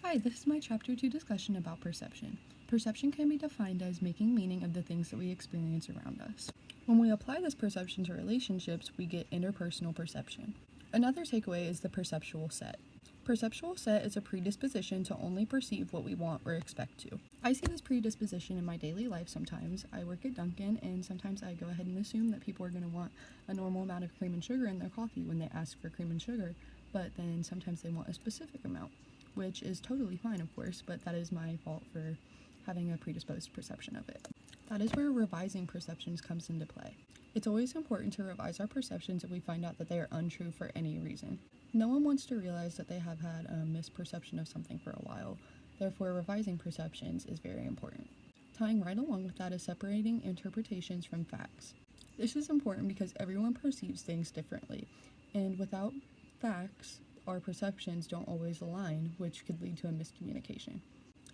Hi, this is my Chapter 2 discussion about perception. Perception can be defined as making meaning of the things that we experience around us. When we apply this perception to relationships, we get interpersonal perception. Another takeaway is the perceptual set. Perceptual set is a predisposition to only perceive what we want or expect to. I see this predisposition in my daily life sometimes. I work at Dunkin', and sometimes I go ahead and assume that people are going to want a normal amount of cream and sugar in their coffee when they ask for cream and sugar, but then sometimes they want a specific amount, which is totally fine, of course, but that is my fault for having a predisposed perception of it. That is where revising perceptions comes into play. It's always important to revise our perceptions if we find out that they are untrue for any reason. No one wants to realize that they have had a misperception of something for a while, therefore revising perceptions is very important. Tying right along with that is separating interpretations from facts. This is important because everyone perceives things differently, and without facts, our perceptions don't always align, which could lead to a miscommunication.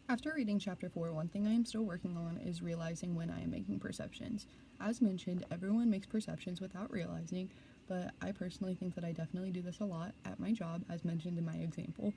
After reading Chapter 4, one thing I am still working on is realizing when I am making perceptions. As mentioned, everyone makes perceptions without realizing, but I personally think that I definitely do this a lot at my job, as mentioned in my example.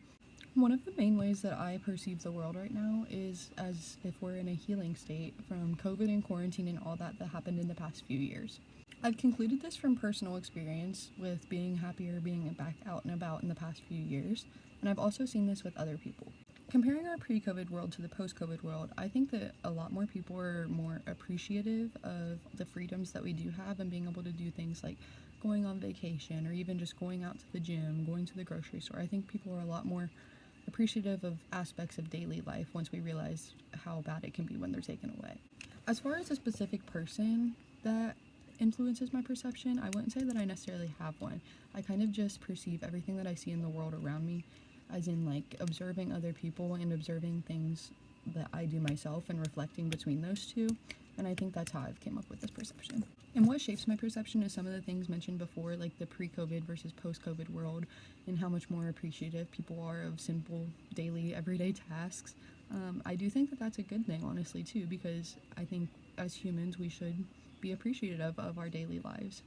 One of the main ways that I perceive the world right now is as if we're in a healing state from COVID and quarantine and all that happened in the past few years. I've concluded this from personal experience with being happier being back out and about in the past few years, and I've also seen this with other people. Comparing our pre-COVID world to the post-COVID world, I think that a lot more people are more appreciative of the freedoms that we do have and being able to do things like going on vacation or even just going out to the gym, going to the grocery store. I think people are a lot more appreciative of aspects of daily life once we realize how bad it can be when they're taken away. As far as a specific person that influences my perception, I wouldn't say that I necessarily have one. I kind of just perceive everything that I see in the world around me, as in like observing other people and observing things that I do myself and reflecting between those two, and I think that's how I've came up with this perception. And what shapes my perception is some of the things mentioned before, like the pre-COVID versus post-COVID world, and how much more appreciative people are of simple, daily, everyday tasks. I do think that that's a good thing, honestly, too, because I think as humans we should be appreciative of our daily lives.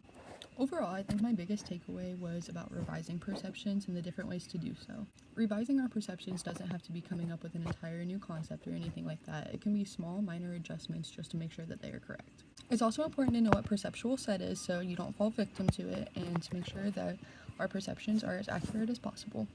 Overall, I think my biggest takeaway was about revising perceptions and the different ways to do so. Revising our perceptions doesn't have to be coming up with an entire new concept or anything like that. It can be small, minor adjustments just to make sure that they are correct. It's also important to know what perceptual set is so you don't fall victim to it, and to make sure that our perceptions are as accurate as possible.